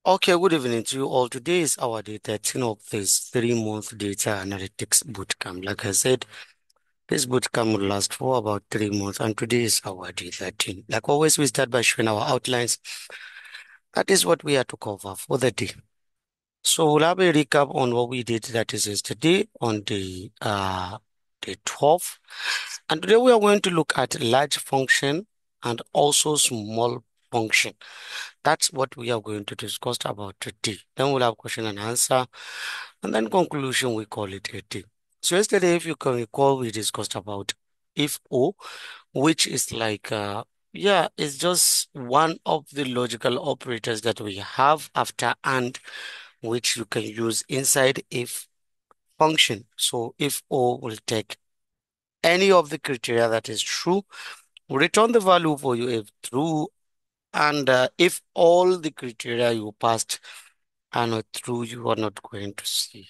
Okay, good evening to you all. Today is our day 13 of this 3-month data analytics bootcamp. Like I said, this bootcamp will last for about 3 months, and today is our day 13. Like always, we start by showing our outlines. That is what we are to cover for the day. So we'll have a recap on what we did, that is yesterday on the 12th. And today we are going to look at large function and also small function. That's what we are going to discuss about today. Then we'll have question and answer, and then conclusion, we call it a day. So yesterday, if you can recall, we discussed about if O, which is like, yeah, it's just one of the logical operators that we have after and, which you can use inside if function. So if O will take any of the criteria that is true, return the value for you if true, and if all the criteria you passed are not true, you are not going to see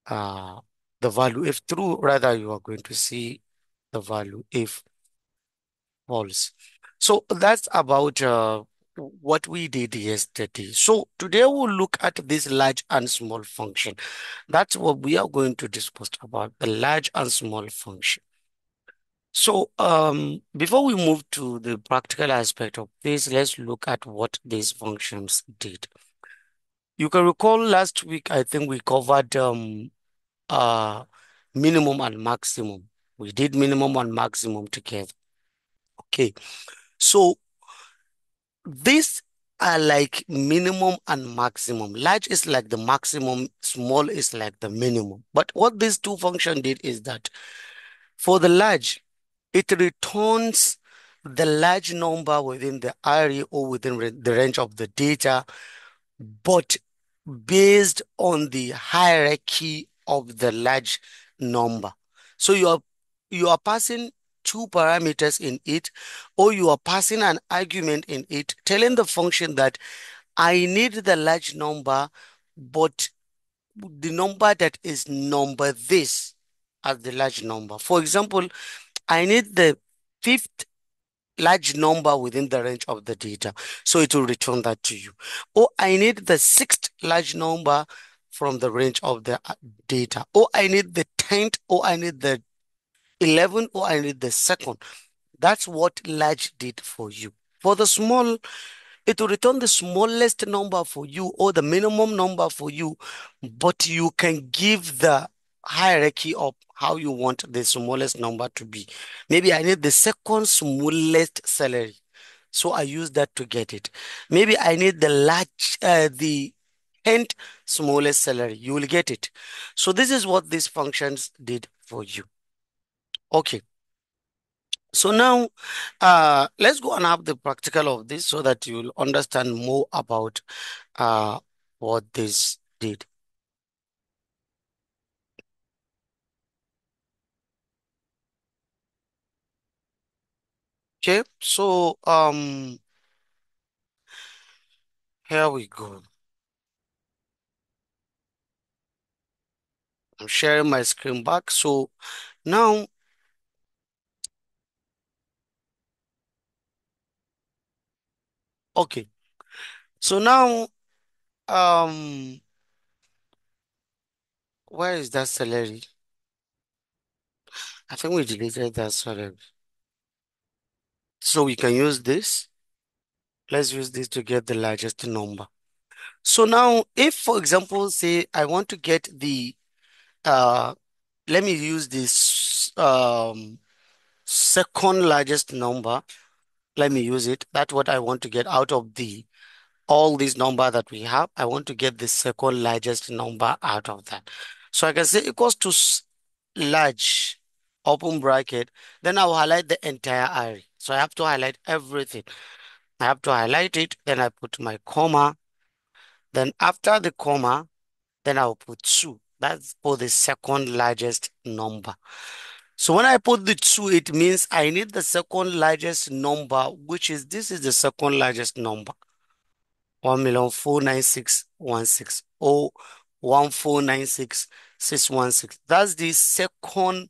uh, the value if true, rather you are going to see the value if false. So that's about what we did yesterday. So today we'll look at this large and small function. That's what we are going to discuss about, the large and small function. So before we move to the practical aspect of this, let's look at what these functions did. You can recall last week, I think we covered uh, minimum and maximum. We did minimum and maximum together. Okay. So these are like minimum and maximum. Large is like the maximum, small is like the minimum. But what these two functions did is that for the large, it returns the large number within the array or within the range of the data, but based on the hierarchy of the large number. So you are passing two parameters in it, or you are passing an argument in it, telling the function that I need the large number, but the number that is number this as the large number. For example, I need the fifth large number within the range of the data. So it will return that to you. Or I need the sixth large number from the range of the data. Or I need the 10th, or I need the 11th, or I need the second. That's what large did for you. For the small, it will return the smallest number for you or the minimum number for you, but you can give the hierarchy of how you want the smallest number to be. Maybe I need the second smallest salary. So I use that to get it. Maybe I need the 10th smallest salary. You will get it. So this is what these functions did for you. Okay. So now, let's go and have the practical of this so that you'll understand more about uh, what this did. Okay, so here we go. I'm sharing my screen back. So now, okay. So now, um, where is that salary? I think we deleted that salary. So we can use this. Let's use this to get the largest number. So now, if for example, say I want to get the uh let me use this second largest number. Let me use it. That's what I want to get out of the all these number that we have. I want to get the second largest number out of that. So I can say equals to large, open bracket. Then I'll highlight the entire array. So I have to highlight everything. I have to highlight it. Then I put my comma. Then after the comma, then I'll put 2. That's for the second largest number. So when I put the 2, it means I need the second largest number, which is this is the second largest number. 1,496,160 or 1,496,616. That's the second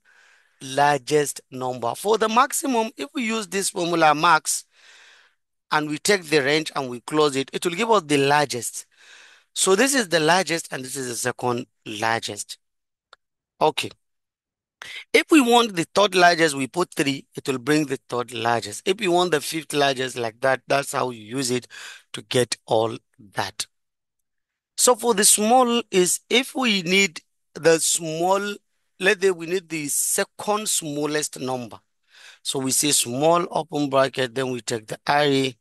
largest number. For the maximum, if we use this formula max and we take the range and we close it, it will give us the largest. So this is the largest and this is the second largest. Okay. If we want the third largest, we put 3, it will bring the third largest. If we want the fifth largest like that, that's how you use it to get all that. So for the small is if we need the small, let's say we need the second smallest number. So we say small open bracket, then we take the array.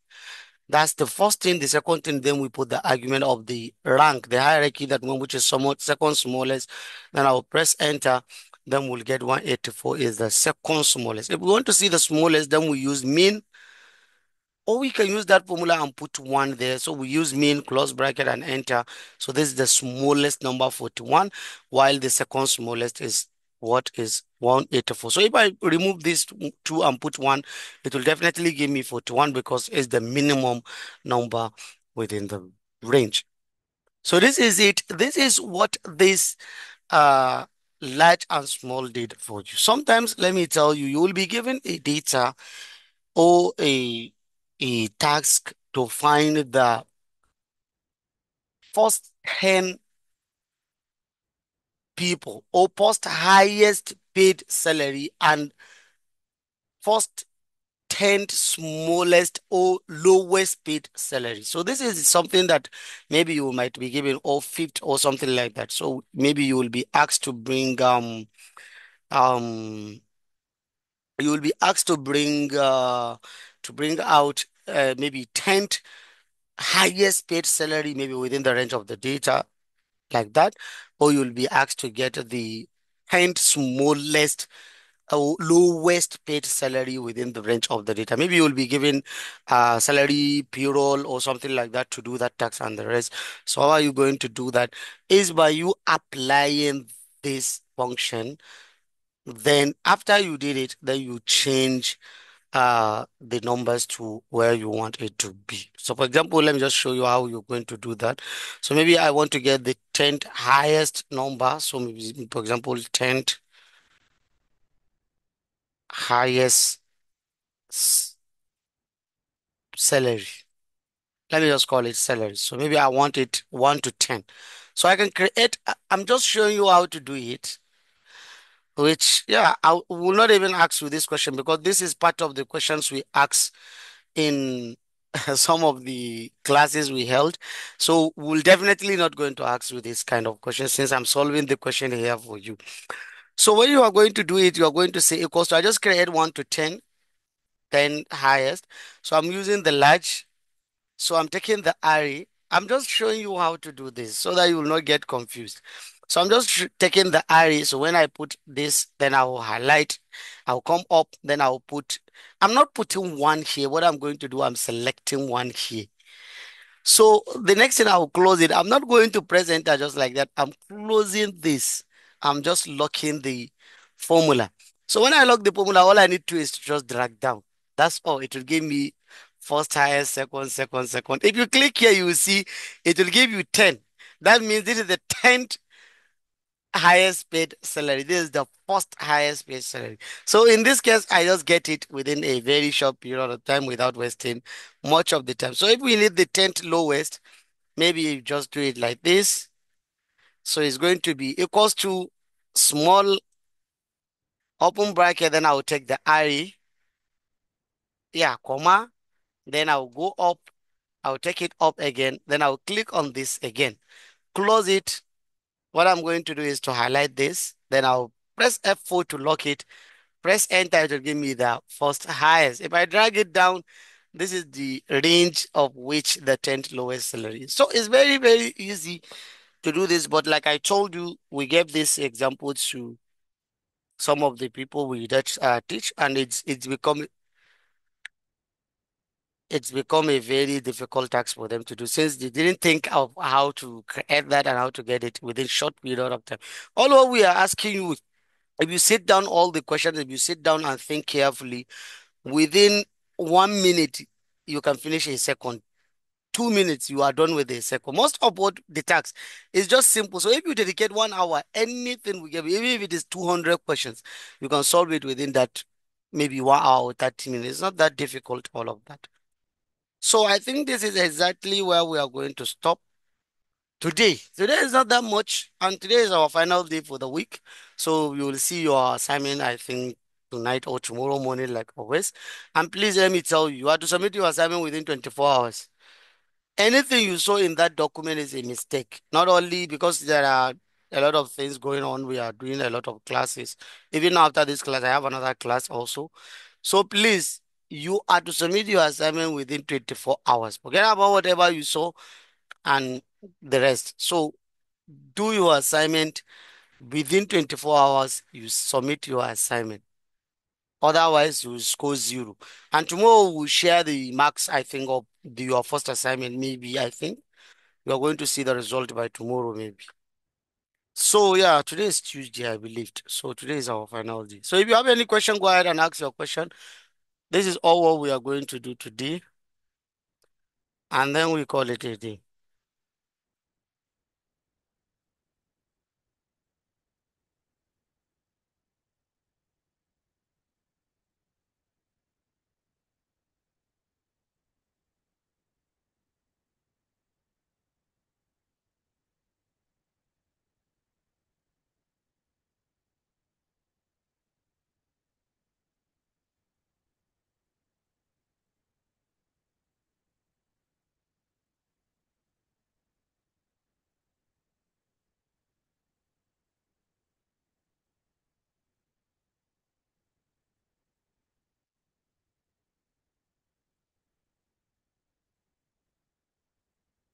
That's the first thing. The second thing, then we put the argument of the rank, the hierarchy that one which is somewhat second smallest. Then I'll press enter. Then we'll get 184 is the second smallest. If we want to see the smallest, then we use min, or we can use that formula and put 1 there. So we use min, close bracket, and enter. So this is the smallest number 41, while the second smallest is what is 184. So if I remove these two and put 1, it will definitely give me 41 because it's the minimum number within the range. So this is it. This is what this uh large and small did for you. Sometimes, let me tell you, you will be given a data or a task to find the first 10 people or post highest paid salary and first 10th smallest or lowest paid salary. So this is something that maybe you might be given or fifth or something like that. So maybe you will be asked to bring um you will be asked to bring out maybe 10th highest paid salary maybe within the range of the data like that, or you'll be asked to get the 10th smallest or lowest paid salary within the range of the data. Maybe you'll be given salary payroll or something like that to do that tax and the rest. So how are you going to do that? Is by you applying this function. Then after you did it, then you change the numbers to where you want it to be. So for example, let me just show you how you're going to do that. So maybe I want to get the 10th highest number. So maybe, for example, 10th highest salary. Let me just call it salary. So maybe I want it 1 to 10. So I can create, I'm just showing you how to do it, which, yeah, I will not even ask you this question because this is part of the questions we ask in some of the classes we held. So we'll definitely not going to ask you this kind of question since I'm solving the question here for you. So when you are going to do it, you are going to say equals to, I just create 1 to 10, 10 highest. So I'm using the large. So I'm taking the array. I'm just showing you how to do this so that you will not get confused. So I'm just taking the array. So when I put this, then I will highlight. I'll come up, then I'll put, I'm not putting 1 here. What I'm going to do, I'm selecting 1 here. So the next thing I'll close it. I'm not going to press enter just like that. I'm closing this. I'm just locking the formula. So when I lock the formula, all I need to is to just drag down. That's all. It will give me first highest, second, second, second. If you click here, you will see it will give you 10. That means this is the 10th highest paid salary. This is the first highest paid salary. So in this case, I just get it within a very short period of time without wasting much of the time. So if we need the 10th lowest, maybe you just do it like this. So it's going to be equals to small open bracket. Then I'll take the array. Yeah, comma. Then I'll go up. I'll take it up again. Then I'll click on this again. Close it. What I'm going to do is to highlight this. Then I'll press F4 to lock it. Press enter, it will give me the first highest. If I drag it down, this is the range of which the 10th lowest salary is. So it's very, very easy to do this. But like I told you, we gave this example to some of the people we teach, and it's become a very difficult task for them to do since they didn't think of how to create that and how to get it within short period of time. Although we are asking you, if you sit down all the questions, if you sit down and think carefully, within 1 minute, you can finish a second. 2 minutes, you are done with a second. Most of what the task is just simple. So if you dedicate 1 hour, anything we give, even if it is 200 questions, you can solve it within that maybe 1 hour, 30 minutes. It's not that difficult, all of that. So I think this is exactly where we are going to stop Today is not that much, and today is our final day for the week. So you will see your assignment, I think, tonight or tomorrow morning, like always. And please let me tell you, you have to submit your assignment within 24 hours. Anything you saw in that document is a mistake. Not only because there are a lot of things going on, we are doing a lot of classes. Even after this class, I have another class also. So please, you are to submit your assignment within 24 hours. Forget about whatever you saw and the rest. So do your assignment within 24 hours, you submit your assignment. Otherwise, you will score zero. And tomorrow we'll share the marks, I think, of your first assignment, maybe, I think. You are going to see the result by tomorrow, maybe. So yeah, today is Tuesday, I believe. So today is our final day. So if you have any question, go ahead and ask your question. This is all what we are going to do today, and then we call it a day.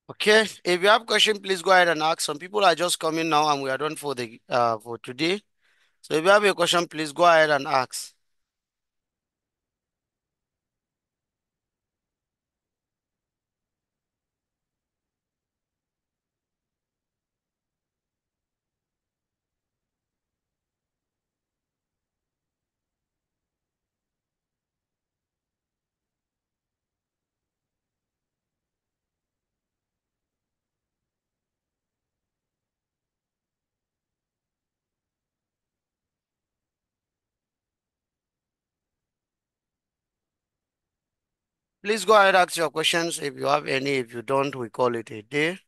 Okay. If you have question, please go ahead and ask. Some people are just coming now, and we are done for the for today. So if you have a question, please go ahead and ask. Please go ahead and ask your questions if you have any. If you don't, we call it a day.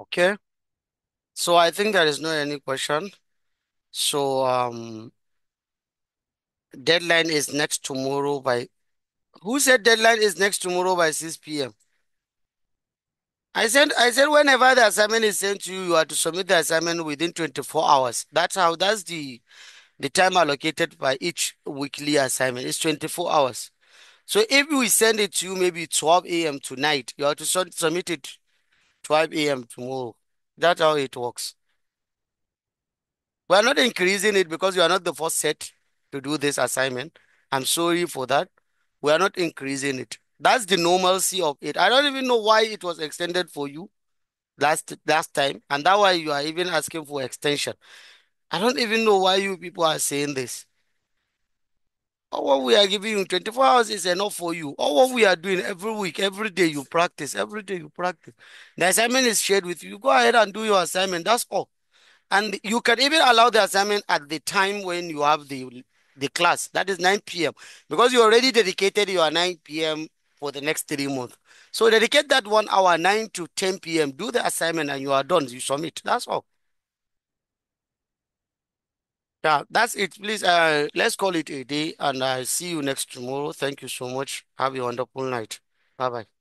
Okay. So I think there is no any question. So deadline is next tomorrow by who said deadline is next tomorrow by 6 p.m.? I said whenever the assignment is sent to you, you are to submit the assignment within 24 hours. That's the time allocated by each weekly assignment. It's 24 hours. So if we send it to you maybe 12 a.m. tonight, you have to submit it 12 a.m. tomorrow. That's how it works. We are not increasing it because you are not the first set to do this assignment. I'm sorry for that. We are not increasing it. That's the normalcy of it. I don't even know why it was extended for you last time, and that's why you are even asking for extension. I don't even know why you people are saying this. All what we are giving you 24 hours is enough for you. All what we are doing every week, every day you practice, every day you practice. The assignment is shared with you. Go ahead and do your assignment. That's all. And you can even allow the assignment at the time when you have the class. That is 9 p.m. Because you already dedicated your 9 p.m. for the next 3 months. So dedicate that 1 hour, 9 to 10 p.m. Do the assignment and you are done. You submit. That's all. Yeah, that's it. Please, let's call it a day and I'll see you next tomorrow. Thank you so much. Have a wonderful night. Bye bye.